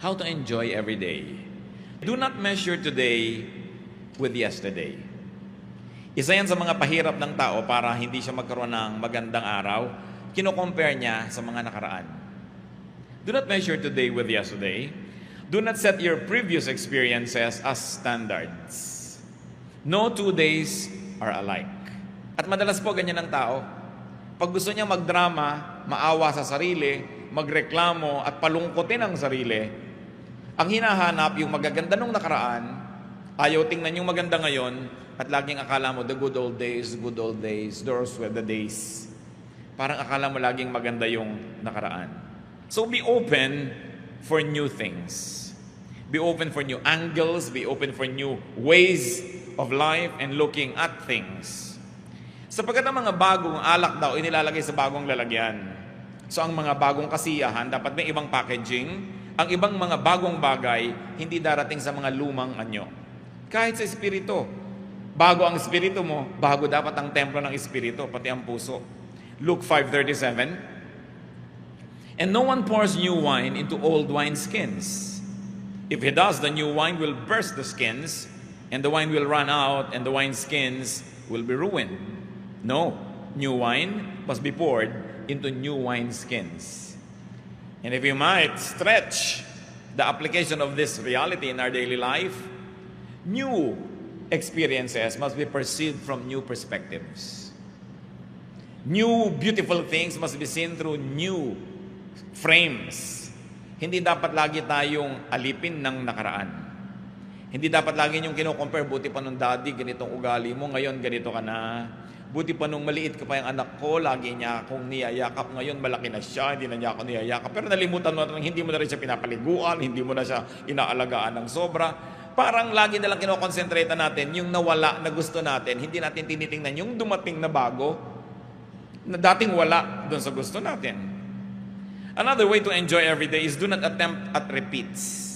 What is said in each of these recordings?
How to enjoy every day. Do not measure today with yesterday. Isa yan sa mga pahirap ng tao para hindi siya magkaroon ng magandang araw. Kino-compare niya sa mga nakaraan. Do not measure today with yesterday. Do not set your previous experiences as standards. No 2 days are alike. At madalas po ganyan ang tao. Pag gusto niya magdrama, maawa sa sarili, magreklamo at palungkotin ang sarili, ang hinahanap yung magaganda nung nakaraan, ayaw tingnan yung maganda ngayon, at laging akala mo, the good old days, those were the days. Parang akala mo laging maganda yung nakaraan. So be open for new things. Be open for new angles, be open for new ways of life and looking at things. Sapagkat ang mga bagong alak daw, inilalagay sa bagong lalagyan. So ang mga bagong kasiyahan, dapat may ibang packaging. Ang ibang mga bagong bagay, hindi darating sa mga lumang anyo. Kahit sa espiritu. Bago ang espiritu mo, bago dapat ang templo ng espiritu, pati ang puso. Luke 5:37. And no one pours new wine into old wineskins. If he does, the new wine will burst the skins, and the wine will run out, and the wineskins will be ruined. No, new wine must be poured into new wineskins. And if you might stretch the application of this reality in our daily life, new experiences must be perceived from new perspectives. New beautiful things must be seen through new frames. Hindi dapat lagi tayong alipin ng nakaraan. Hindi dapat lagi yung kino-compare, buti pa nung daddy, ganitong ugali mo, ngayon ganito ka na. Buti pa nung maliit ka pa yung anak ko, lagi niya akong niyayakap. Ngayon malaki na siya, hindi na niya ako niyayakap. Pero nalimutan mo na hindi mo na rin siya pinapaliguan, hindi mo na siya inaalagaan ng sobra. Parang lagi na lang kinokonsentrate natin yung nawala na gusto natin. Hindi natin tinitingnan yung dumating na bago, na dating wala doon sa gusto natin. Another way to enjoy every day is do not attempt at repeats.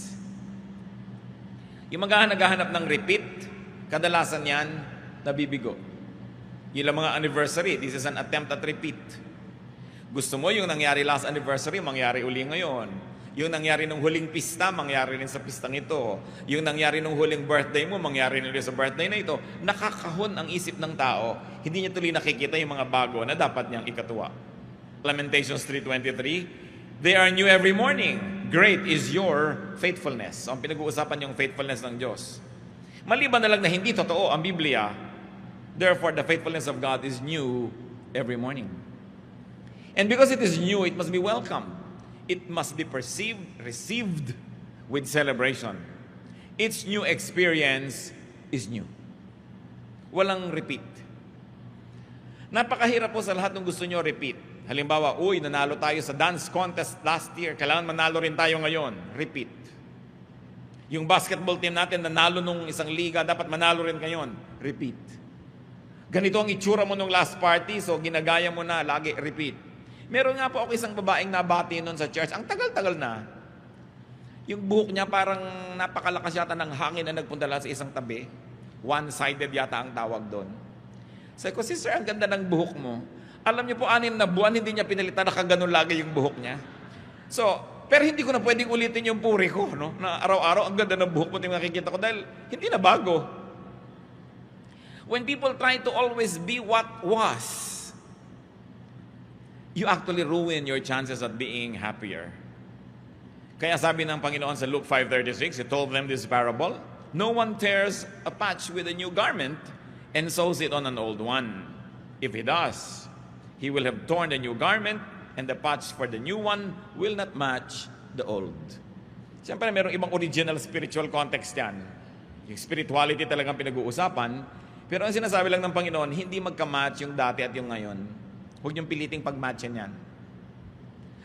Yung naghahanap ng repeat, kadalasan yan, nabibigo. Yung mga anniversary, this is an attempt at repeat. Gusto mo yung nangyari last anniversary, mangyari uli ngayon. Yung nangyari nung huling pista, mangyari rin sa pistang ito. Yung nangyari nung huling birthday mo, mangyari rin sa birthday na ito. Nakakahon ang isip ng tao. Hindi niya tuloy nakikita yung mga bago na dapat niyang ikatuwa. Lamentations 3:23, they are new every morning. Great is your faithfulness. So, ang pinag-uusapan yung faithfulness ng Diyos. Maliban na lang na hindi totoo ang Biblia, therefore the faithfulness of God is new every morning. And because it is new, it must be welcomed. It must be perceived, received with celebration. Its new experience is new. Walang repeat. Napakahirap po sa lahat ng gusto nyo repeat. Halimbawa, nanalo tayo sa dance contest last year. Kailangan manalo rin tayo ngayon. Repeat. Yung basketball team natin, nanalo nung isang liga, dapat manalo rin ngayon. Repeat. Ganito ang itsura mo nung last party, so ginagaya mo na, lagi, repeat. Meron nga po ako isang babaeng nabati noon sa church. Ang tagal-tagal na. Yung buhok niya parang napakalakas yata ng hangin na nagpunta lang sa isang tabi. One-sided yata ang tawag doon. Sabi ko, sister, ang ganda ng buhok mo. Alam niyo po, 6 na buwan, hindi niya pinalitan, nakaganon lagi yung buhok niya. So, pero hindi ko na pwedeng ulitin yung puri ko, no? Na araw-araw, ang ganda ng buhok mo, yung nakikita ko, dahil hindi na bago. When people try to always be what was, you actually ruin your chances at being happier. Kaya sabi ng Panginoon sa Luke 5:36, He told them this parable, no one tears a patch with a new garment and sews it on an old one. If he does, he will have torn the new garment, and the patch for the new one will not match the old. Siyempre, mayroong ibang original spiritual context yan. Yung spirituality talagang pinag-uusapan, pero ang sinasabi lang ng Panginoon, hindi magka-match yung dati at yung ngayon. Huwag niyong piliting pag-matchin yan.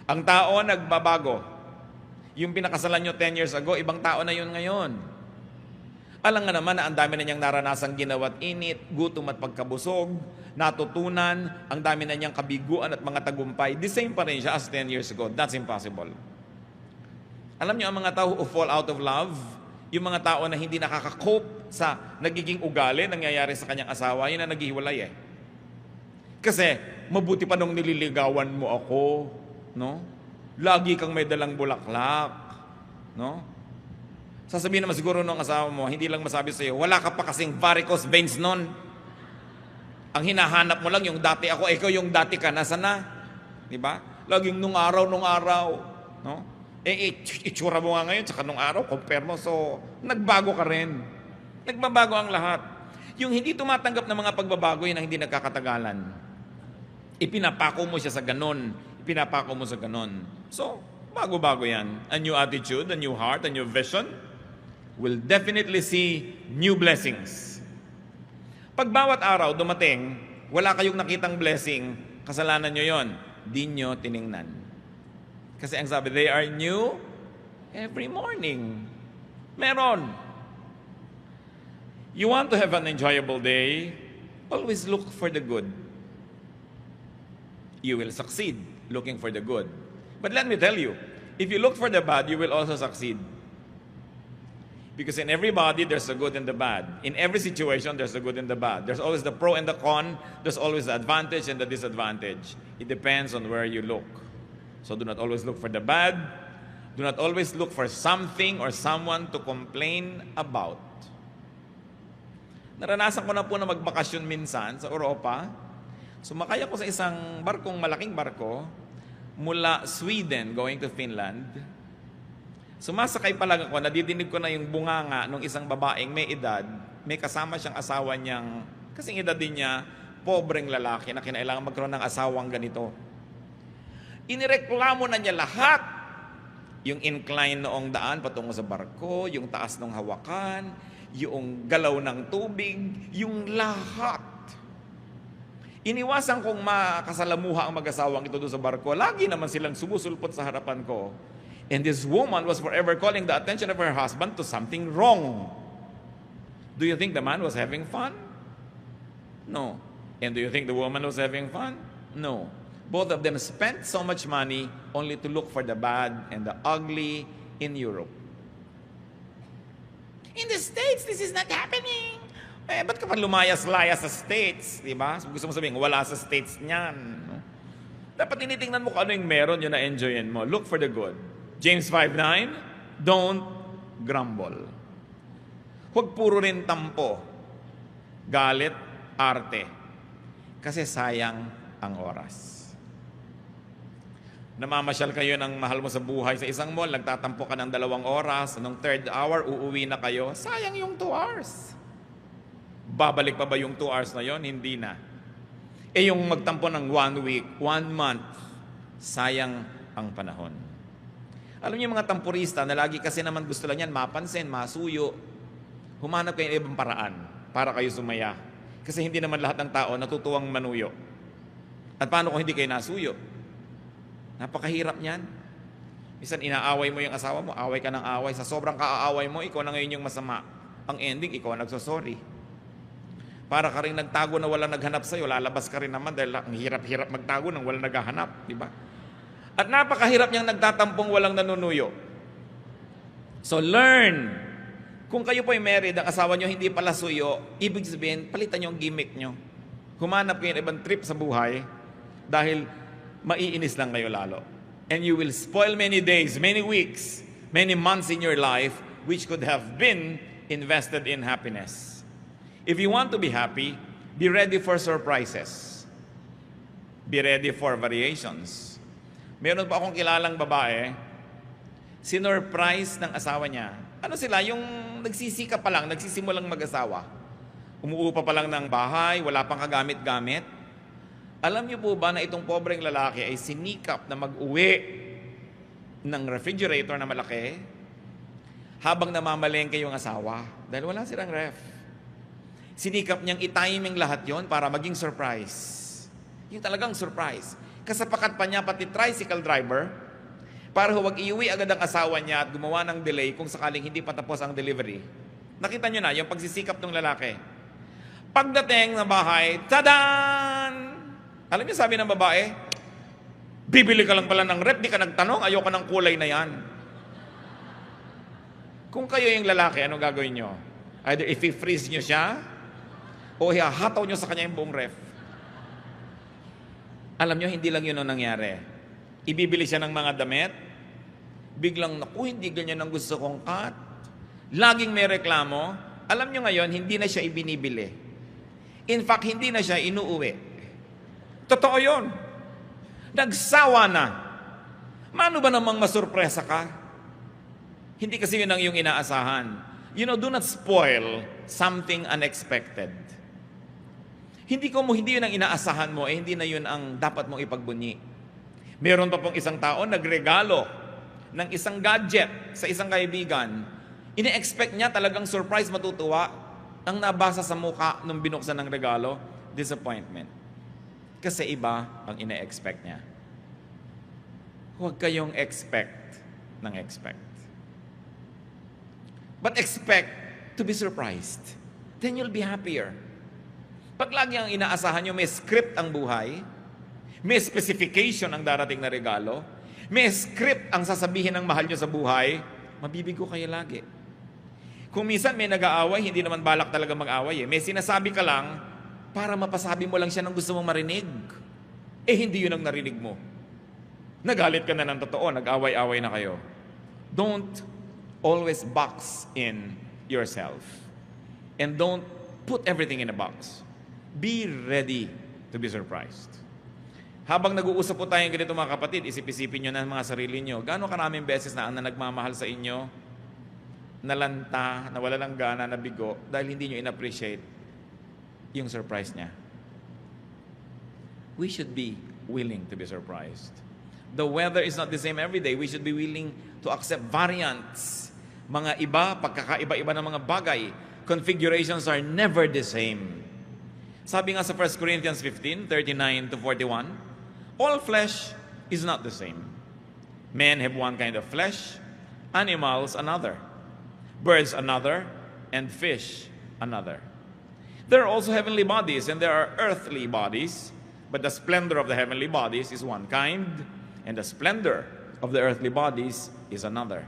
Ang tao nagbabago. Yung pinakasalan nyo 10 years ago, ibang tao na yun ngayon. Alam nga naman na ang dami na niyang naranasang ginawa't init, gutom at pagkabusog, natutunan, ang dami na niyang kabiguan at mga tagumpay. The same pa rin siya as 10 years ago. That's impossible. Alam niyo, ang mga tao who fall out of love, yung mga tao na hindi nakaka-cope sa nagiging ugali, nangyayari sa kanyang asawa, yun na naghihiwalay eh. Kasi, mabuti pa nung nililigawan mo ako, no? Lagi kang may dalang bulaklak. No? Sasabihin naman siguro nung asawa mo, hindi lang masabi sa'yo, wala ka pa kasing varicose veins nun. Ang hinahanap mo lang yung dati ako, ikaw yung dati ka, nasa na? Di ba? Laging nung araw. No? Itsura mo nga ngayon, tsaka nung araw, compare mo. So, nagbago ka rin. Nagbabago ang lahat. Yung hindi tumatanggap ng mga pagbabago, yun ang hindi nagkakatagalan. Ipinapako mo siya sa ganon. Ipinapako mo sa ganon. So, bago-bago yan. A new attitude, a new heart, a new vision will definitely see new blessings. Pag bawat araw dumating, wala kayong nakitang blessing, kasalanan nyo yon. Di nyo tiningnan. Kasi ang sabi, they are new every morning. Meron. You want to have an enjoyable day, always look for the good. You will succeed looking for the good. But let me tell you, if you look for the bad, you will also succeed. Because in everybody, there's the good and the bad. In every situation, there's the good and the bad. There's always the pro and the con. There's always the advantage and the disadvantage. It depends on where you look. So do not always look for the bad. Do not always look for something or someone to complain about. Naranasan ko na po na magbakasyon minsan sa Europa. Sumakay ako sa isang malaking barko, mula Sweden going to Finland. Sumasakay pa lang ako, nadidinig ko na yung bunganga ng isang babaeng may edad, may kasama siyang asawa niyang, kasing edad din niya, pobreng lalaki na kinailangan magkaroon ng asawang ganito. Inireklamo na niya lahat. Yung incline noong daan patungo sa barko, yung taas ng hawakan, yung galaw ng tubig, yung lahat. Iniwasan kong makasalamuha ang mag-asawang ito doon sa barko. Lagi naman silang sumusulpot sa harapan ko. And this woman was forever calling the attention of her husband to something wrong. Do you think the man was having fun? No. And do you think the woman was having fun? No. Both of them spent so much money only to look for the bad and the ugly in Europe. In the States, this is not happening. Ba't ka pa lumayas-layas sa States? Diba? Gusto mo sabihin, wala sa States niyan. No? Dapat tinitingnan mo kung ano yung meron yun na enjoyin mo. Look for the good. James 5:9, don't grumble. Huwag puro rin tampo, galit, arte. Kasi sayang ang oras. Namamasyal kayo ng mahal mo sa buhay sa isang mall, nagtatampo ka ng 2 oras, anong 3rd hour, uuwi na kayo, sayang yung 2 hours. Babalik pa ba yung 2 hours na yon? Hindi na. Yung magtampo ng 1 week, 1 month, sayang ang panahon. Alam niyo mga tampurista na lagi kasi naman gusto lang yan, mapansin, masuyo. Humanap kayo ng ibang paraan para kayo sumaya. Kasi hindi naman lahat ng tao natutuwang manuyo. At paano kung hindi kayo nasuyo? Napakahirap niyan. Minsan inaaway mo yung asawa mo, away ka ng away. Sa sobrang kaaaway mo, ikaw na ngayon yung masama. Ang ending, ikaw ang nagsosorry. Para ka rin nagtago na walang naghanap sa'yo, lalabas ka rin naman dahil ang hirap-hirap magtago nang walang naghahanap, di ba? At napakahirap niyang nagtatampong walang nanunuyo. So learn. Kung kayo po ay married, ang asawa niyo hindi pala suyo, ibig sabihin, palitan niyo ang gimmick niyo. Humanap kayo ng ibang trip sa buhay dahil maiinis lang kayo lalo. And you will spoil many days, many weeks, many months in your life which could have been invested in happiness. If you want to be happy, be ready for surprises. Be ready for variations. Meron pa akong kilalang babae, sinurprise ng asawa niya. Ano sila? Yung nagsisika pa lang, nagsisimulang mag-asawa. Umuupa pa lang ng bahay, wala pang kagamit-gamit. Alam niyo po ba na itong pobreng lalaki ay sinikap na mag-uwi ng refrigerator na malaki habang namamalengke yung asawa dahil wala silang ref. Sinikap niyang i-timing lahat yon para maging surprise. Yung talagang surprise. Kasapakat pa niya pati tricycle driver para huwag iuwi agad ang asawa niya at gumawa ng delay kung sakaling hindi pa tapos ang delivery. Nakita niyo na yung pagsisikap ng lalaki. Pagdating ng bahay, tadan! Alam niyo sabi ng babae, bibili ka lang pala ng rep, di ka nagtanong, ayoko ng kulay na yan. Kung kayo yung lalaki, anong gagawin niyo? Either i-freeze niyo siya, o ihahataw nyo sa kanya yung buong ref. Alam nyo, hindi lang yun ang nangyari. Ibibili siya ng mga damit, Biglang, naku, hindi ganyan ang gusto kong cut. Laging may reklamo. Alam nyo ngayon, hindi na siya ibinibili. In fact, hindi na siya inuuwi. Totoo yun. Nagsawa na. Mano ba namang masurpresa ka? Hindi kasi yun ang iyong inaasahan. You know, do not spoil something unexpected. Hindi yun ang inaasahan mo, hindi na yun ang dapat mong ipagbunyi. Meron pa pong isang tao nagregalo ng isang gadget sa isang kaibigan. Ine-expect niya talagang surprise, matutuwa. Ang nabasa sa mukha nung binuksan ng regalo, disappointment. Kasi iba ang ine-expect niya. Huwag kayong expect ng expect. But expect to be surprised. Then you'll be happier. Pag lagi ang inaasahan nyo, may script ang buhay, may specification ang darating na regalo, may script ang sasabihin ng mahal nyo sa buhay, mabibigo kayo lagi. Kung minsan may nag-aaway, hindi naman balak talaga mag-away. May sinasabi ka lang para mapasabi mo lang siya ng gusto mong marinig. Hindi yun ang narinig mo. Nagalit ka na ng totoo, nag-away-away na kayo. Don't always box in yourself. And don't put everything in a box. Be ready to be surprised. Habang nag-uusap po tayong ganito mga kapatid, isip-isipin nyo na mga sarili nyo, gaano karaming beses na ang nagmamahal sa inyo, nalanta, nawala ng gana, nabigo, dahil hindi nyo in-appreciate yung surprise niya. We should be willing to be surprised. The weather is not the same every day. We should be willing to accept variants. Mga iba, pagkakaiba-iba ng mga bagay, configurations are never the same. Sabi nga sa 1 Corinthians 15:39-41, all flesh is not the same. Men have one kind of flesh, animals another, birds another, and fish another. There are also heavenly bodies and there are earthly bodies, but the splendor of the heavenly bodies is one kind, and the splendor of the earthly bodies is another.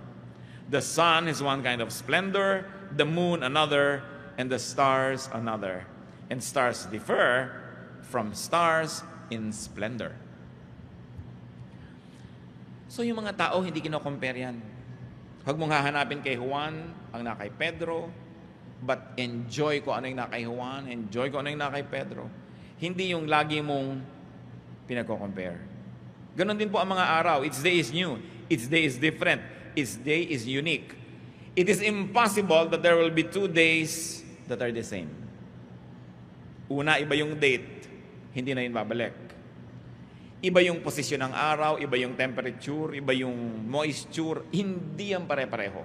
The sun is one kind of splendor, the moon another, and the stars another. And stars differ from stars in splendor. So yung mga tao, hindi kino-compare yan. Huwag mong hahanapin kay Juan ang na kay Pedro, but enjoy ko ano yung na kay Juan, enjoy ko ano yung na kay Pedro. Hindi yung lagi mong pinagko-compare. Ganon din po ang mga araw. Each day is new. Each day is different. Each day is unique. It is impossible that there will be 2 days that are the same. Una, iba yung date, hindi na yun babalik. Iba yung posisyon ng araw, iba yung temperature, iba yung moisture, hindi yan pare-pareho.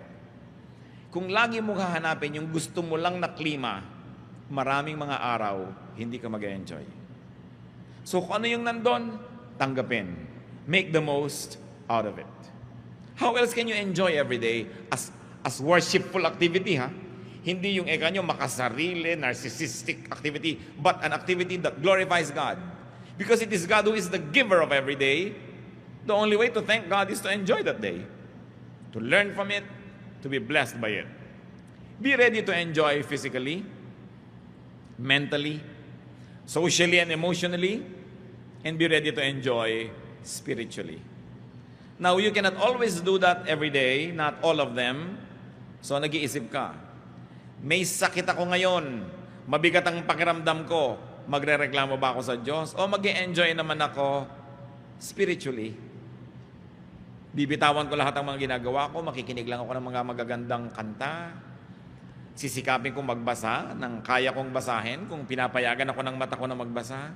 Kung lagi mong hahanapin yung gusto mo lang na klima, maraming mga araw, hindi ka mag-enjoy. So kung ano yung nandun, tanggapin. Make the most out of it. How else can you enjoy every day as worshipful activity, ha? Hindi yung nyo makasarili, narcissistic activity, but an activity that glorifies God. Because it is God who is the giver of every day. The only way to thank God is to enjoy that day. To learn from it, to be blessed by it. Be ready to enjoy physically, mentally, socially and emotionally, and be ready to enjoy spiritually. Now, you cannot always do that every day, not all of them. So, nag-iisip ka, may sakit ako ngayon, mabigat ang pakiramdam ko, magrereklamo ba ako sa Diyos? O mag-enjoy naman ako spiritually? Bibitawan ko lahat ng mga ginagawa ko, makikinig lang ako ng mga magagandang kanta, sisikapin kong magbasa ng kaya kong basahin, kung pinapayagan ako ng mata ko na magbasa.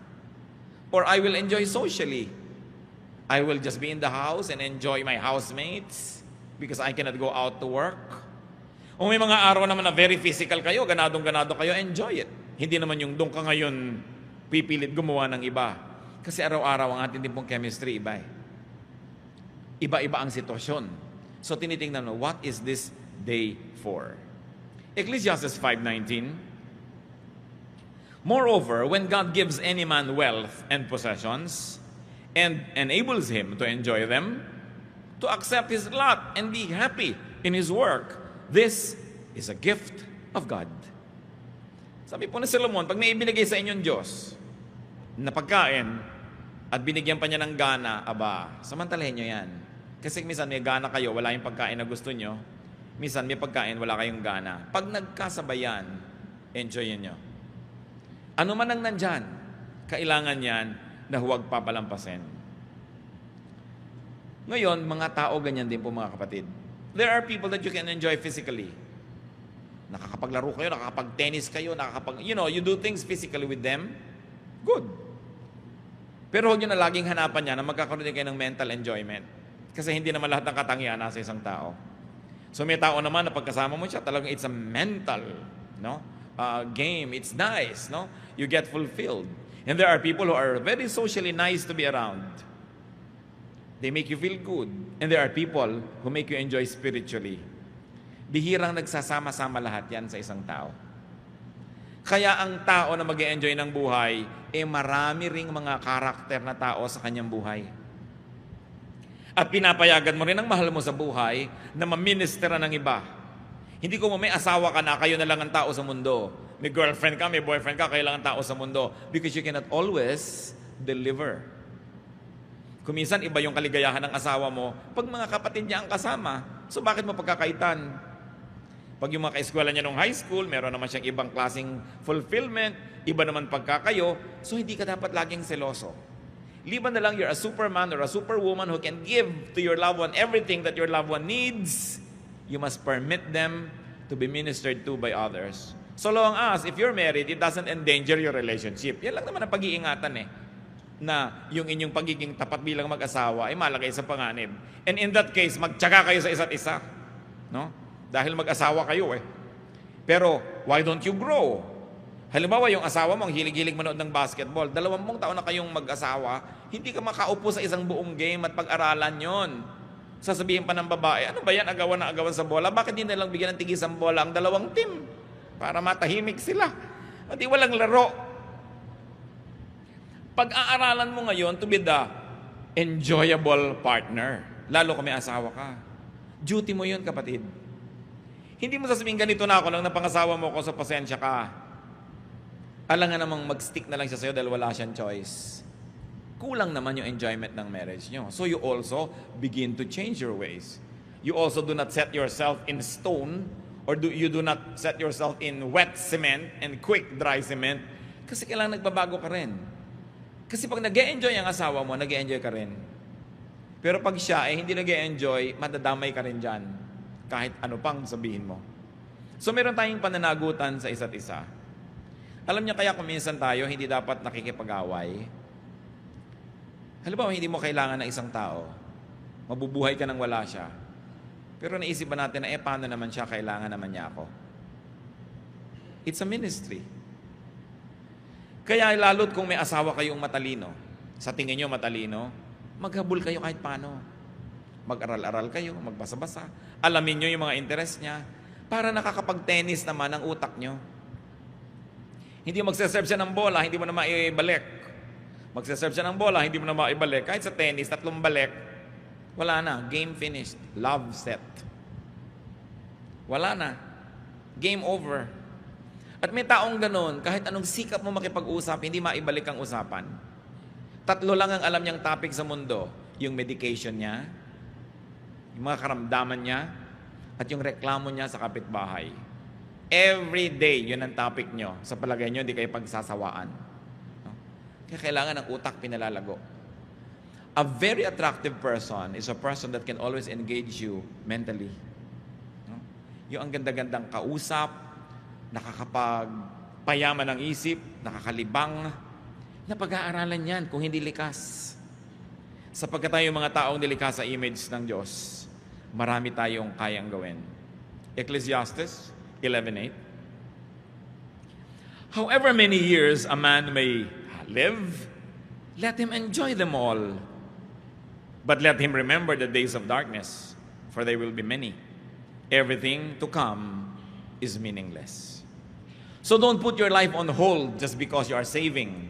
Or I will enjoy socially. I will just be in the house and enjoy my housemates because I cannot go out to work. Kung may mga araw naman na very physical kayo, ganadong-ganado kayo, enjoy it. Hindi naman yung doon ka ngayon pipilit gumawa ng iba. Kasi araw-araw ang ating din pong chemistry, iba eh. Iba-iba ang sitwasyon. So tinitingnan mo, what is this day for? Ecclesiastes 5:19, moreover, when God gives any man wealth and possessions, and enables him to enjoy them, to accept his lot and be happy in his work, this is a gift of God. Sabi po ni Solomon, pag may ibinigay sa inyong Diyos na pagkain at binigyan pa niya ng gana, aba, samantalahin nyo yan. Kasi minsan may gana kayo, wala yung pagkain na gusto nyo. Minsan may pagkain, wala kayong gana. Pag nagkasabayan, enjoyin nyo. Ano man ang nandyan, kailangan yan na huwag papalampasin. Ngayon, mga tao ganyan din po mga kapatid. There are people that you can enjoy physically. Nakakapaglaro kayo, nakakapag-tennis kayo, you do things physically with them. Good. Pero huwag nyo na laging hanapan niya na magkakaroon din kayo ng mental enjoyment. Kasi hindi naman lahat ng katangian nasa isang tao. So may tao naman na pagkasama mo siya, talagang it's a mental game. It's nice. You get fulfilled. And there are people who are very socially nice to be around. They make you feel good. And there are people who make you enjoy spiritually. Bihirang nagsasama-sama lahat yan sa isang tao. Kaya ang tao na mag-enjoy ng buhay, marami ring mga karakter na tao sa kanyang buhay. At pinapayagan mo rin ang mahal mo sa buhay na maministera ng iba. Hindi ko may asawa ka na, kayo na lang ang tao sa mundo. May girlfriend ka, may boyfriend ka, kayo lang ang tao sa mundo. Because you cannot always deliver. Kuminsan, iba yung kaligayahan ng asawa mo pag mga kapatid niya ang kasama. So bakit mo pagkakaitan? Pag yung mga kaeskwela niya nung high school, meron naman siyang ibang klaseng fulfillment, iba naman pagkakayo, so hindi ka dapat laging seloso. Liban na lang you're a superman or a superwoman who can give to your loved one everything that your loved one needs, you must permit them to be ministered to by others. So long as, if you're married, it doesn't endanger your relationship. Yan lang naman ang pag-iingatan na yung inyong pagiging tapat bilang mag-asawa ay malagay sa panganib. And in that case, magtyaga kayo sa isa't isa. Dahil mag-asawa kayo Pero, why don't you grow? Halimbawa, yung asawa mo, ang hilig-hilig manood ng basketball, 20 taon na kayong mag-asawa, hindi ka makaupo sa isang buong game at pag-aralan yon. Sasabihin pa ng babae, ano ba yan, agawan na agawan sa bola? Bakit hindi nalang bigyan ng tigisang bola ang dalawang team? Para matahimik sila. At walang laro. Pag-aaralan mo ngayon to be the enjoyable partner, lalo kung may asawa ka. Duty mo yun, kapatid. Hindi mo sasabihin, ganito na ako nang napangasawa mo ko, sa pasensya ka. Alangan namang mag-stick na lang siya sa'yo dahil wala siyang choice. Kulang naman yung enjoyment ng marriage nyo. So you also begin to change your ways. You also do not set yourself in stone or you do not set yourself in wet cement and quick dry cement kasi kailangan nagbabago ka rin. Kasi pag nag-e-enjoy ang asawa mo, nag-e-enjoy ka rin. Pero pag siya hindi nag-e-enjoy, madadamay ka rin dyan. Kahit ano pang sabihin mo. So meron tayong pananagutan sa isa't isa. Alam niyo kaya kung minsan tayo, hindi dapat nakikipag-away. Halimbawa, hindi mo kailangan ng isang tao. Mabubuhay ka nang wala siya. Pero naisip ba natin na paano naman siya, kailangan naman niya ako? It's a ministry. Kaya lalo't kung may asawa kayong matalino, sa tingin nyo matalino, maghabol kayo kahit paano. Mag-aral-aral kayo, magbasa-basa. Alamin nyo yung mga interest niya para nakakapag-tennis naman ang utak nyo. Hindi magsaserve siya ng bola, hindi mo na maibalik. Magsaserve siya ng bola, hindi mo na maibalik. Kahit sa tennis, 3 balik, wala na. Game finished. Love set. Wala na. Game over. At may taong ganun, kahit anong sikap mo makipag-usap, hindi maibalik ang usapan. 3 lang ang alam niyang topic sa mundo. Yung medication niya, yung mga karamdaman niya, at yung reklamo niya sa kapitbahay. Every day, yun ang topic niyo. Sa palagay niyo, hindi kayo pagsasawaan. Kaya kailangan ng utak pinalalago. A very attractive person is a person that can always engage you mentally. Yung ang ganda-gandang kausap, nakakapagpayaman ng isip, nakakalibang, na pag-aaralan yan kung hindi likas. Sapagkat tayo mga taong nilikas sa image ng Diyos, marami tayong kayang gawin. Ecclesiastes 11:8. However many years a man may live, let him enjoy them all. But let him remember the days of darkness, for they will be many. Everything to come is meaningless. So don't put your life on hold just because you are saving,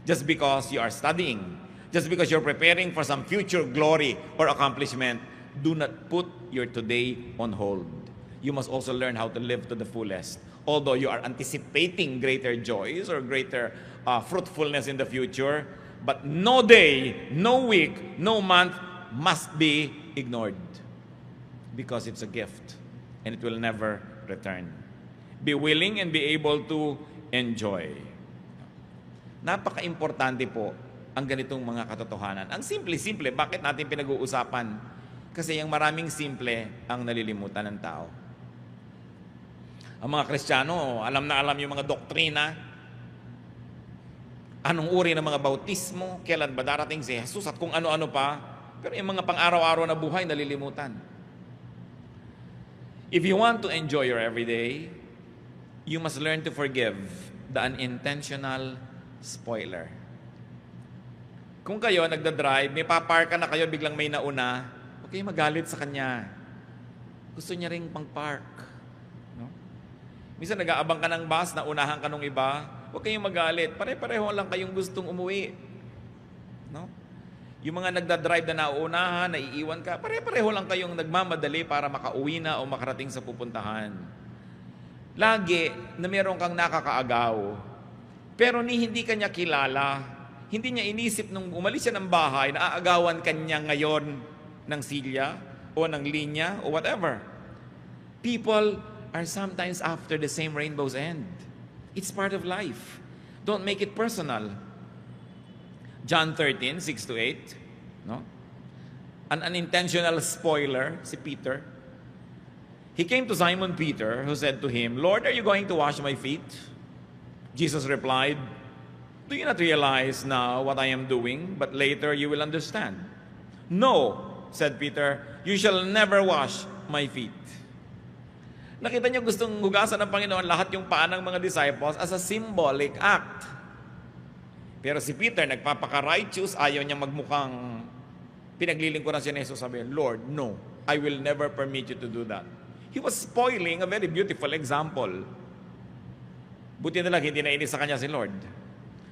just because you are studying, just because you're preparing for some future glory or accomplishment. Do not put your today on hold. You must also learn how to live to the fullest. Although you are anticipating greater joys or greater fruitfulness in the future, but no day, no week, no month must be ignored because it's a gift and it will never return. Be willing and be able to enjoy. Napaka-importante po ang ganitong mga katotohanan. Ang simple-simple, bakit natin pinag-uusapan? Kasi yung maraming simple ang nalilimutan ng tao. Ang mga Kristiyano, alam na alam yung mga doktrina, anong uri ng mga bautismo, kailan ba darating si Jesus at kung ano-ano pa, pero yung mga pang-araw-araw na buhay nalilimutan. If you want to enjoy your everyday, you must learn to forgive the unintentional spoiler. Kung kayo nagda-drive, may papark ka na kayo, biglang may nauna, huwag kayo magalit sa kanya. Gusto niya ring pang-park. No? Minsan nag-aabang ka ng bus, naunahan ka nung iba, huwag kayong magalit. Pare-pareho lang kayong gustong umuwi. No? Yung mga nagda-drive na nauunahan, naiiwan ka, pare-pareho lang kayong nagmamadali para makauwi na o makarating sa pupuntahan. Lagi na meron kang nakakaagaw, pero hindi ka niya kilala. Hindi niya inisip nung umalis siya ng bahay na aagawan kanya ngayon ng silya o ng linya o whatever. People are sometimes after the same rainbow's end. It's part of life. Don't make it personal. John 13, 6-8, no? An unintentional spoiler, si Peter. He came to Simon Peter, who said to him, "Lord, are you going to wash my feet?" Jesus replied, "Do you not realize now what I am doing, but later you will understand?" "No," said Peter, "you shall never wash my feet." Nakita niyo gustong hugasan ng Panginoon lahat yung paa ng mga disciples as a symbolic act. Pero si Peter, nagpapaka-righteous, ayaw niya magmukhang pinaglilingkuran siya ni Jesus, sabi, "Lord, no, I will never permit you to do that." He was spoiling a very beautiful example. Buti na lang, hindi nainis sa kanya si Lord.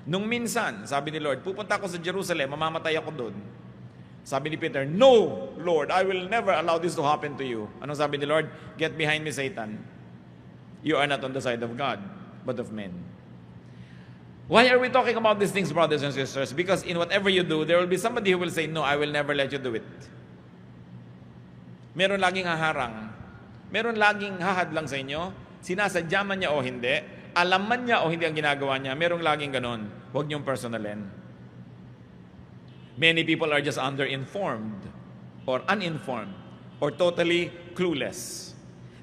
Nung minsan, sabi ni Lord, pupunta ako sa Jerusalem, mamamatay ako doon. Sabi ni Peter, "No, Lord, I will never allow this to happen to you." Anong sabi ni Lord? "Get behind me, Satan. You are not on the side of God, but of men." Why are we talking about these things, brothers and sisters? Because in whatever you do, there will be somebody who will say, "No, I will never let you do it." Meron laging haharang. Meron laging hahadlang sa inyo. Sinasadya man niya o hindi. Alam man niya o hindi ang ginagawa niya. Merong laging ganon. Huwag niyong personalin. Many people are just underinformed or uninformed or totally clueless.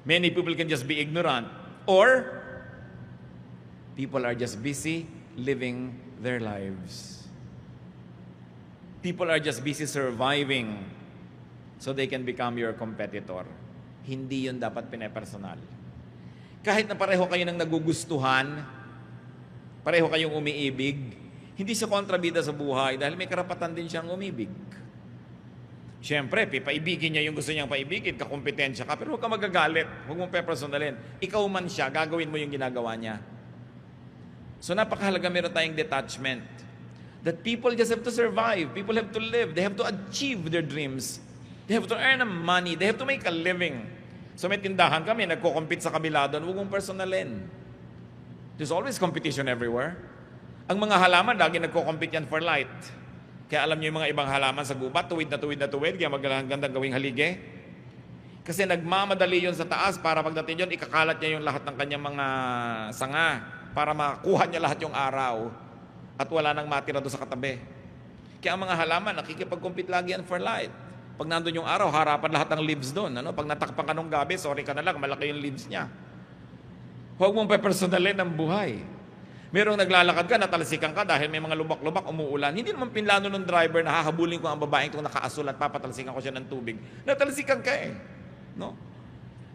Many people can just be ignorant or people are just busy living their lives. People are just busy surviving so they can become your competitor. Hindi yun dapat pinepersonal. Kahit na pareho kayo ng nagugustuhan, pareho kayong umiibig, hindi siya kontrabida sa buhay dahil may karapatan din siyang umibig. Siyempre, paibigin niya yung gusto niyang paibigin, kakompetensya ka, pero huwag ka magagalit, huwag mong pepersonalin. Ikaw man siya, gagawin mo yung ginagawa niya. So napakahalaga meron tayong detachment. That people just have to survive, people have to live, they have to achieve their dreams. They have to earn money, they have to make a living. So may tindahan kami, nagko-compete sa kabila doon, huwag mong personalin. There's always competition everywhere. Ang mga halaman, lagi nagko-compete yan for light. Kaya alam niyo yung mga ibang halaman sa gubat, tuwid na tuwid na tuwid, kaya magandang gawing halige. Kasi nagmamadali yon sa taas para pagdating yon, ikakalat niya yung lahat ng kanyang mga sanga para makuha niya lahat yung araw at wala nang matira doon sa katabi. Kaya ang mga halaman, nakikipag-compete lagi yan for light. Pag nandun yung araw, harapan lahat ng leaves doon. Ano? Pag natakpan ka nung gabi, sorry ka na lang, malaki yung leaves niya. Huwag mong pepersonalin ang buhay. Merong naglalakad ka, natalsikan ka dahil may mga lubak-lubak, umuulan. Hindi naman pinlano ng driver na hahabulin ko ang babaeng itong nakaasul at papatalsikan ko siya ng tubig. Natalsikan ka eh. No?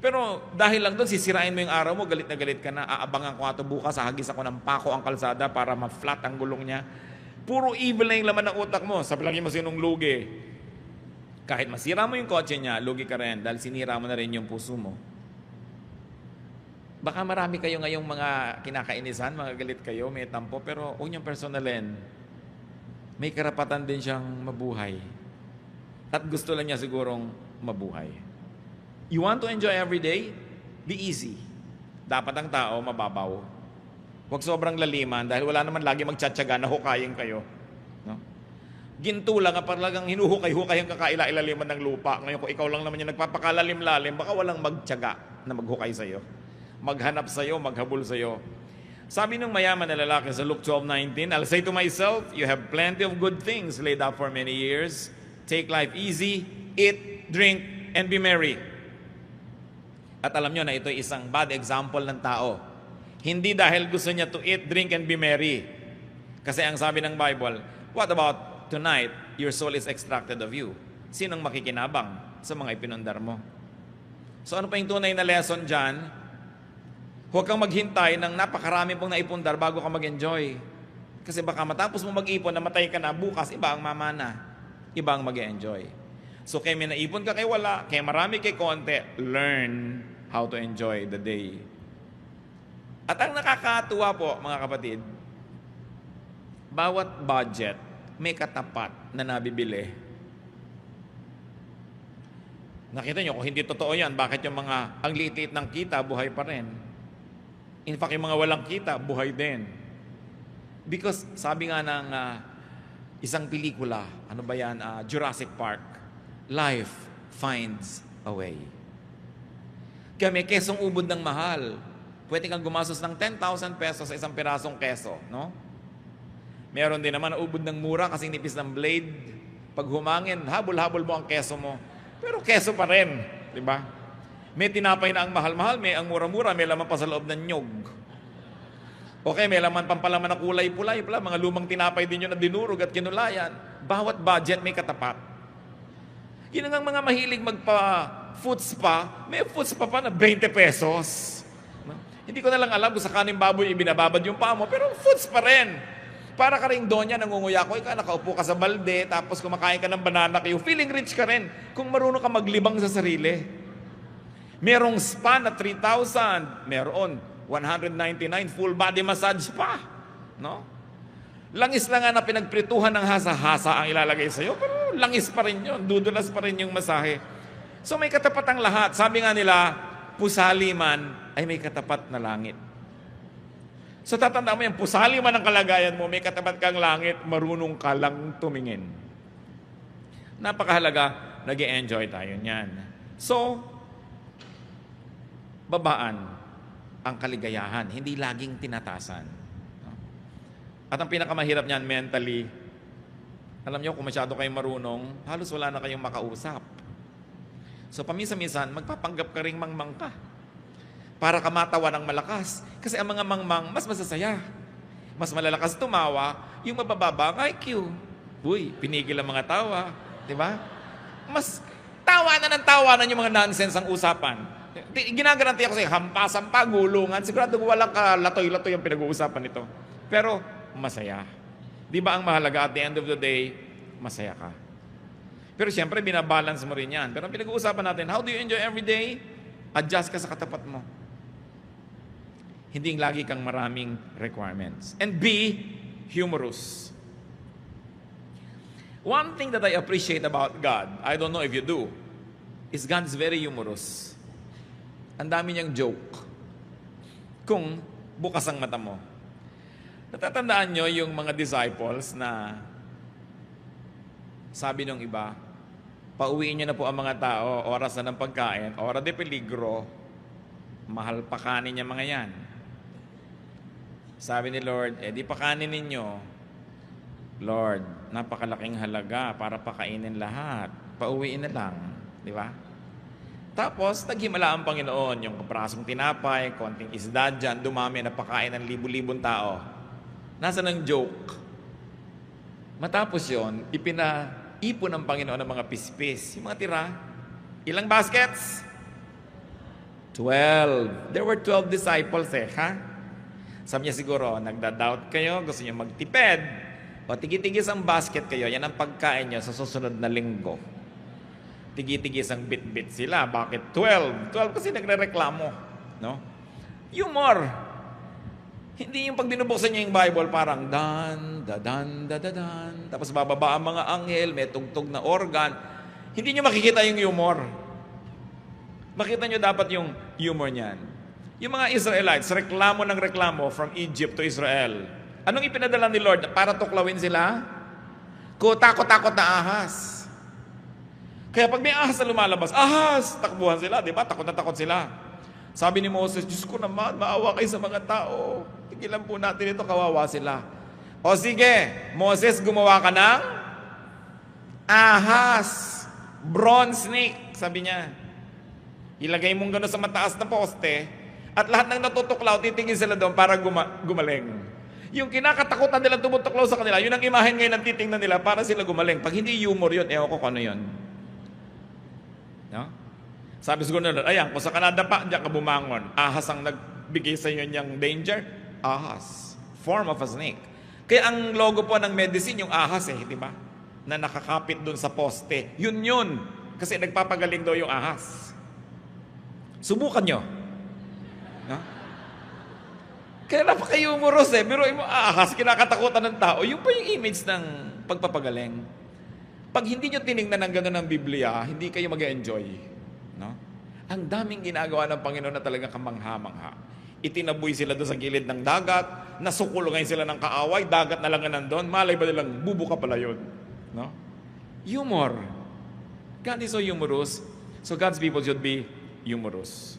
Pero dahil lang doon, sisirain mo yung araw mo, galit na galit ka na, aabangan ko nga ito bukas, hahagis ako ng pako ang kalsada para ma-flat ang gulong niya. Puro evil na yung laman ng utak mo. Sabi lang mo sinong lugi. Kahit masira mo yung kotse niya, lugi ka rin dahil sinira mo na rin yung puso mo. Baka marami kayo ngayong mga kinakainisan, mga galit kayo, may tampo, pero huwag niyong personalin. May karapatan din siyang mabuhay. At gusto lang niya sigurong mabuhay. You want to enjoy every day? Be easy. Dapat ang tao mababaw. Huwag sobrang laliman dahil wala naman lagi magtsatsaga na hukayin kayo. No? Ginto lang, talagang hinuhukay-hukay ang kakaila-ilaliman ng lupa. Ngayon kung ikaw lang naman yung nagpapakalalim-lalim, baka walang magtiyaga na maghukay sa'yo. Maghanap sa'yo, maghabol sa'yo. Sabi ng mayaman na lalaki sa Luke 12:19, I'll say to myself, you have plenty of good things laid up for many years. Take life easy, eat, drink, and be merry. At alam nyo na ito ay isang bad example ng tao. Hindi dahil gusto niya to eat, drink, and be merry. Kasi ang sabi ng Bible, what about tonight, your soul is extracted of you? Sinong makikinabang sa mga ipinundar mo? So ano pa yung tunay na lesson dyan? Huwag kang maghintay ng napakarami pong naipundar bago ka mag-enjoy. Kasi baka matapos mo mag-ipon, namatay ka na, bukas iba ang mamana. Iba ang mag-enjoy. So kaya may naipon ka kay wala, kaya marami kay konti, learn how to enjoy the day. At ang nakakatuwa po, mga kapatid, bawat budget may katapat na nabibili. Nakita nyo, kung hindi totoo yan, bakit yung mga ang liit-liit ng kita, buhay pa rin? In fact, yung mga walang kita, buhay din. Because sabi nga ng isang pelikula, ano ba yan, Jurassic Park, life finds a way. Kaya may kesong ubod ng mahal. Pwede kang gumastos ng 10,000 pesos sa isang pirasong keso, no? Meron din naman na ubod ng mura kasing nipis ng blade. Pag humangin, habol-habol mo ang keso mo. Pero keso pa rin, di ba? May tinapay na ang mahal-mahal, may ang mura-mura, may laman pa sa loob ng nyog. Okay, may laman pampalaman na kulay-pulay pala, mga lumang tinapay din yun na dinurog at kinulayan. Bawat budget may katapat. Yun ang mga mahilig magpa-food spa, may food spa pa na 20 pesos. No? Hindi ko na lang alam kung sa kaning baboy ibinababad yung paa mo, pero food spa rin. Para ka rin donya, nangunguya ko, ikaw nakaupo ka sa balde, tapos kumakain ka ng banana kayo, feeling rich ka rin kung marunong ka maglibang sa sarili. Merong spa na 3,000, meron 199 full body massage pa, no? Langis lang nga na pinagprituhan ng hasa-hasa ang ilalagay sa iyo, pero langis pa rin 'yon, dudulas pa rin yung masahe. So may katapat ang lahat. Sabi nga nila, pusali man ay may katapat na langit. So tatandaan mo yan, pusali man ang kalagayan mo, may katapat kang langit, marunong ka lang tumingin. Napakahalaga, nag-e-enjoy tayo niyan. So, babaan ang kaligayahan, hindi laging tinatasan. At ang pinakamahirap niyan mentally, alam niyo kung masyado kayong marunong, halos wala na kayong makausap. So paminsan-minsan, magpapanggap ka ring mangmang ka para ka matawa ng malakas. Kasi ang mga mangmang, mas masasaya. Mas malalakas tumawa, yung mabababa ang IQ. Uy, pinigil ang mga tawa. Diba? Mas tawanan yung mga nonsense ang usapan. Ginagaranti ako sa'yo, hampasan pa, gulungan. Sigurado walang kalatoy-latoy ang pinag-uusapan nito. Pero, masaya. Di ba ang mahalaga at the end of the day, masaya ka. Pero siyempre, binabalance mo rin yan. Pero ang pinag-uusapan natin, how do you enjoy every day? Adjust ka sa katapat mo. Hindi lagi kang maraming requirements. And be humorous. One thing that I appreciate about God, I don't know if you do, is God's very humorous. Ang dami niyang joke. Kung bukas ang mata mo. Natatandaan nyo yung mga disciples na sabi nung iba, pauwiin nyo na po ang mga tao, oras na ng pagkain, oras de peligro, mahal pa kanin niya mga yan. Sabi ni Lord, di pakanin ninyo. Lord, napakalaking halaga para pakainin lahat. Pauwiin na lang. Di ba? Tapos, naghimala ang Panginoon, yung kaprasong tinapay, konting isda dyan, dumami na pakain ng libu-libong tao. Nasaan ang joke? Matapos yon, ipinaipon ng Panginoon ng mga pispis. Yung mga tira, ilang baskets? 12. There were 12 disciples ha? Sabi niya siguro, nagda-doubt kayo, gusto niyo magtipid, o tigi-tigis ang basket kayo, yan ang pagkain niyo sa susunod na linggo. Tigi-tigis ang bit-bit sila. Bakit 12? 12 kasi nagre-reklamo. No? Humor. Hindi yung pag binubuksan niyo yung Bible, parang dan, dadan, dadadan. Tapos bababa ang mga anghel, may tugtog na organ. Hindi niyo makikita yung humor. Makita niyo dapat yung humor niyan. Yung mga Israelites, reklamo ng reklamo from Egypt to Israel. Anong ipinadala ni Lord? Para tuklawin sila? Takot-takot na ahas. Kaya pag may ahas na lumalabas, ahas! Takbuhan sila, di ba? Takot na takot sila. Sabi ni Moses, Diyos ko naman, maawa kayo sa mga tao. Tigilan po natin ito, kawawa sila. O sige, Moses, gumawa ka ng ahas. Bronze snake, sabi niya. Ilagay mong gano'n sa mataas na poste, at lahat ng natutuklaw, titingin sila doon para gumaling. Yung kinakatakutan nilang tumutuklaw sa kanila, yun ang imahen ngayon ang titingnan nila para sila gumaling. Pag hindi humor yun, ewan ko kung ano yun. No? Sabi siguro na, ayan, kung sa Canada pa, diyan ka bumangon. Ahas ang nagbigay sa inyo niyang danger. Ahas. Form of a snake. Kaya ang logo po ng medicine, yung ahas di ba? Na nakakapit dun sa poste. Yun. Kasi nagpapagaling daw yung ahas. Subukan nyo. No? Kaya napaka-humorous Pero mo, ahas, kinakatakutan ng tao. Yun pa yung image ng pagpapagaling. Pag hindi nyo tinignan ng gano'n ng Biblia, hindi kayo mag-enjoy. No? Ang daming ginagawa ng Panginoon na talaga kamangha-mangha. Itinaboy sila doon sa gilid ng dagat, nasukulungan sila ng kaaway, dagat na lang nandun, malay ba nilang bubuka pala yun. No? Humor. God is so humorous, so God's people should be humorous.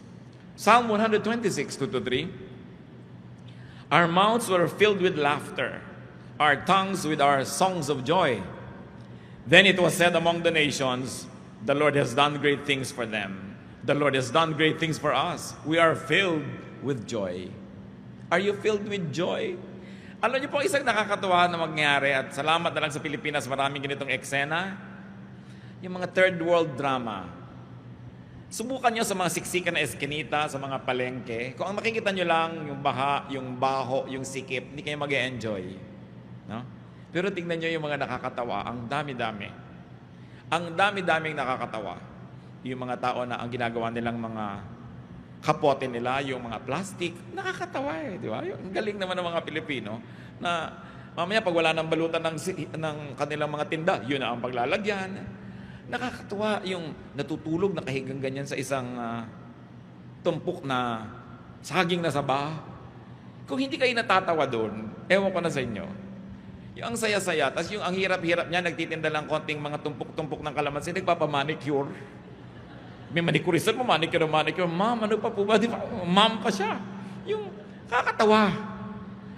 Psalm 126, 2-3. Our mouths were filled with laughter, our tongues with our songs of joy. Then it was said among the nations, the Lord has done great things for them. The Lord has done great things for us. We are filled with joy. Are you filled with joy? Alam niyo po, isang nakakatuwa na mangyari, at salamat na lang sa Pilipinas, maraming ganitong eksena, yung mga third world drama. Subukan nyo sa mga siksikan na eskinita, sa mga palengke. Kung ang makikita nyo lang, yung baha, yung baho, yung sikip, hindi kayo mag-e-enjoy. No? Pero tingnan nyo yung mga nakakatawa, ang dami-dami. Ang dami-daming nakakatawa. Yung mga tao na ang ginagawa nilang mga kapote nila, yung mga plastic, nakakatawa di ba? Ang galing naman ng mga Pilipino na mamaya pag wala ng balutan ng kanilang mga tinda, yun na ang paglalagyan. Nakakatuwa yung natutulog, nakahigang ganyan sa isang tumpok na saging na saba. Kung hindi kayo natatawa doon, ewan ko na sa inyo. Yung ang saya-saya, tapos yung ang hirap-hirap niya, nagtitinda lang konting mga tumpok-tumpok ng kalamansi, nagpapamanicure. May manicurist mo, manicure. Ma'am, ano pa po ba? Di ba? Ma'am pa siya. Yung kakatawa.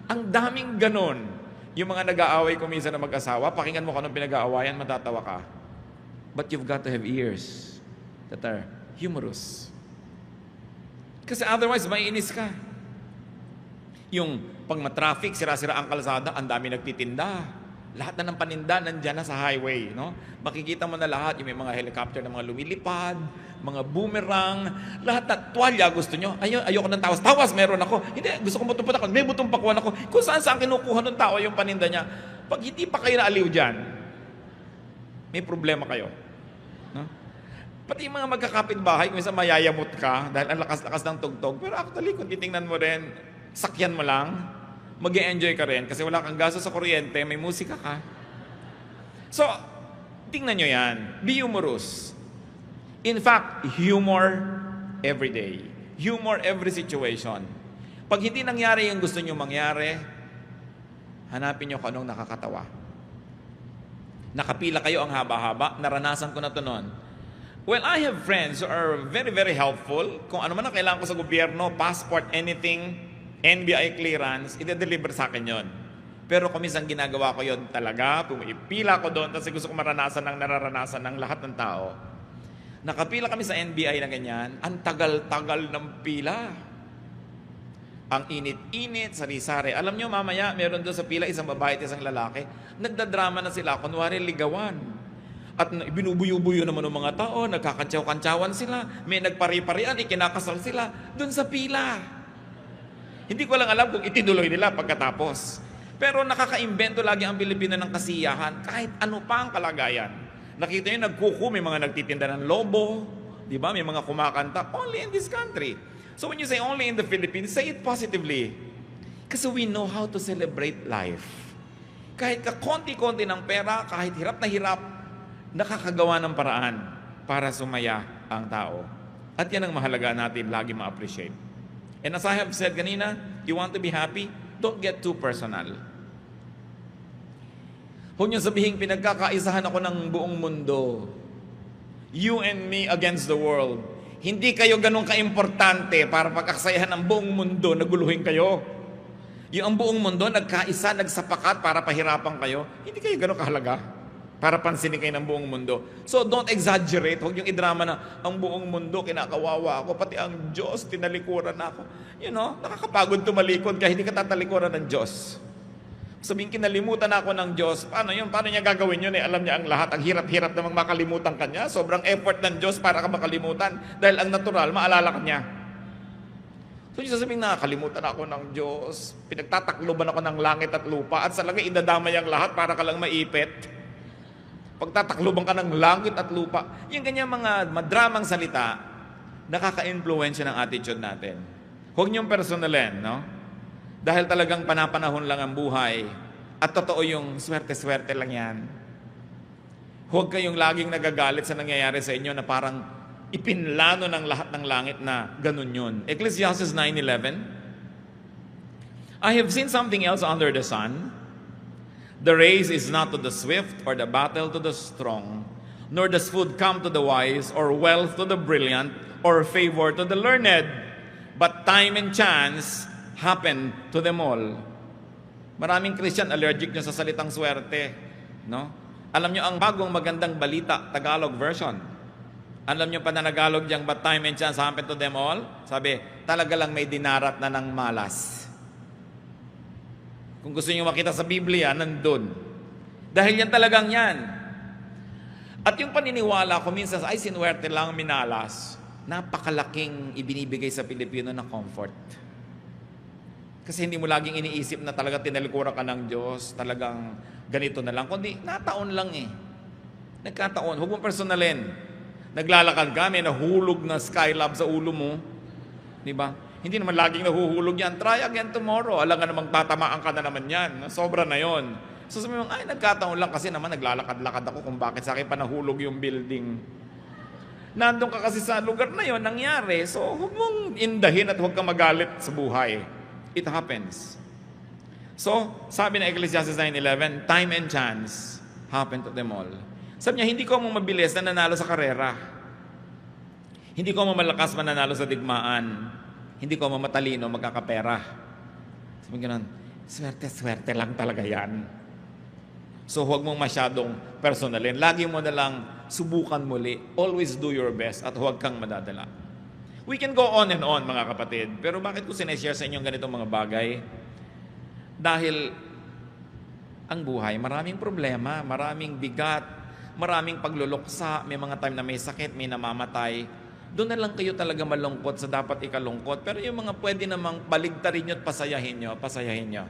Ang daming ganon. Yung mga nag-aaway ko minsan na mag-asawa, pakinggan mo kung anong pinag-aawayan, matatawa ka. But you've got to have ears that are humorous. Kasi otherwise, maiinis ka. Yung pag matraffic, sira-sira ang kalsada, ang dami nagtitinda. Lahat na ng paninda nandyan na sa highway. No? Makikita mo na lahat, yung may mga helicopter na mga lumilipad, mga boomerang, lahat na tuwalya gusto nyo. Ayoko ng tawas. Tawas, meron ako. Hindi, gusto ko matupad ako. May butong pakuan ako. Kung saan kinukuha ng tao yung paninda niya. Pag hindi pa kayo naaliw dyan, may problema kayo. No? Pati yung mga magkakapit-bahay, kung minsan mayayamot ka dahil ang lakas-lakas ng tugtog. Pero actually, kung titingnan mo rin, sakyan mo lang, mag-e-enjoy ka rin kasi wala kang gasto sa kuryente, may musika ka. So, tingnan nyo yan. Be humorous. In fact, humor every day. Humor every situation. Pag hindi nangyari yung gusto nyo mangyari, hanapin nyo kung anong nakakatawa. Nakapila kayo ang haba-haba, naranasan ko na ito noon. Well, I have friends who are very, very helpful. Kung ano man ang kailangan ko sa gobyerno, passport, anything, NBI clearance, ide-deliver sa akin yon. Pero kung minsan ginagawa ko yon talaga, pumipila ko doon kasi gusto ko maranasan ng nararanasan ng lahat ng tao. Nakapila kami sa NBI na ganyan, ang tagal-tagal ng pila. Ang init-init, sari-sari. Alam nyo, mamaya, meron doon sa pila isang babae at isang lalaki. Nagdadrama na sila, kunwari ligawan. At binubuyo-buyo naman ng mga tao, nagkakantsaw-kantsawan sila, may nagpari-parian, ikinakasal sila doon sa pila. Hindi ko lang alam kung itinuloy nila pagkatapos. Pero nakaka-imbento lagi ang Pilipino ng kasiyahan, kahit ano pa ang kalagayan. Nakita nyo, nagkuku, may mga nagtitinda ng lobo, di ba? May mga kumakanta, only in this country. So when you say only in the Philippines, say it positively. Kasi we know how to celebrate life. Kahit kakonti-konti ng pera, kahit hirap na hirap, nakakagawa ng paraan para sumaya ang tao. At yan ang mahalaga natin lagi ma-appreciate. And as I have said kanina, you want to be happy? Don't get too personal. Huwag niyo sabihin, pinagkakaisahan ako ng buong mundo. You and me against the world. Hindi kayo ganun kaimportante para pagkakasayahan ng buong mundo, naguluhin kayo. Yung ang buong mundo, nagkaisa, nagsapakat para pahirapan kayo. Hindi kayo ganun kahalaga para pansinin kayo ng buong mundo. So don't exaggerate. Huwag yung idrama na ang buong mundo, kinakawawa ako, pati ang Diyos, tinalikuran ako. You know, nakakapagod tumalikod kaya hindi ka tatalikuran ng Diyos. Sabihin, kinalimutan ako ng Diyos. Paano yun? Paano niya gagawin yun? Alam niya ang lahat. Ang hirap-hirap namang makalimutan ka niya. Sobrang effort ng Diyos para ka makalimutan. Dahil ang natural, maalala ka niya. So, yung sasabihin, nakakalimutan ako ng Diyos. Pinagtatakloban ako ng langit at lupa. At sa lagay, idadamay ang lahat para ka lang maipit. Pagtatakloban ka ng langit at lupa. Yung ganyan mga madramang salita, nakaka-influensya ng attitude natin. Huwag niyong personalin, no? Dahil talagang panapanahon lang ang buhay at totoo yung swerte-swerte lang yan. Huwag kayong laging nagagalit sa nangyayari sa inyo na parang ipinlano ng lahat ng langit na ganun yun. Ecclesiastes 9:11, I have seen something else under the sun. The race is not to the swift or the battle to the strong, nor does food come to the wise or wealth to the brilliant or favor to the learned, but time and chance happen to them all. Maraming Christian allergic nyo sa salitang swerte, no? Alam nyo ang bagong magandang balita, Tagalog version. Alam nyo pananagalog diyang, but time and chance happen to them all? Sabi, talaga lang may dinarat na ng malas. Kung gusto nyo makita sa Biblia, nandun. Dahil yan talagang yan. At yung paniniwala ko minsan, ay sinuwerte lang minalas, napakalaking ibinibigay sa Pilipino na comfort. Kasi hindi mo laging iniisip na talaga tinalikuran ka ng Diyos, talagang ganito na lang. Kundi, nataon lang eh. Nagkataon. Huwag mong personalin. Naglalakad ka, may nahulog na skylab sa ulo mo. Di ba? Hindi naman laging nahuhulog yan. Try again tomorrow. Alam nga namang tatamaan ka na naman yan. Sobra na yon. So sabi mo, ay nagkataon lang kasi naman naglalakad-lakad ako kung bakit sa akin pa nahulog yung building. Nandun ka kasi sa lugar na yon, nangyari. So huwag mong indahin at huwag kang magalit sa buhay. It happens. So, sabi ng Ecclesiastes 9:11, time and chance happen to them all. Sabi niya, hindi ko mo mabilis na nanalo sa karera. Hindi ko mo malakas mananalo sa digmaan. Hindi ko mo matalino magkakapera. Sabi ganun, swerte-swerte lang talaga yan. So, huwag mong masyadong personalin. Lagi mo na lang subukan muli. Always do your best at huwag kang madadala. We can go on and on, mga kapatid. Pero bakit ko sineshare sa inyong ganitong mga bagay? Dahil ang buhay, maraming problema, maraming bigat, maraming pagluluksa, may mga time na may sakit, may namamatay. Doon na lang kayo talaga malungkot sa dapat ikalungkot. Pero yung mga pwede namang baligtarin nyo at pasayahin nyo, pasayahin nyo.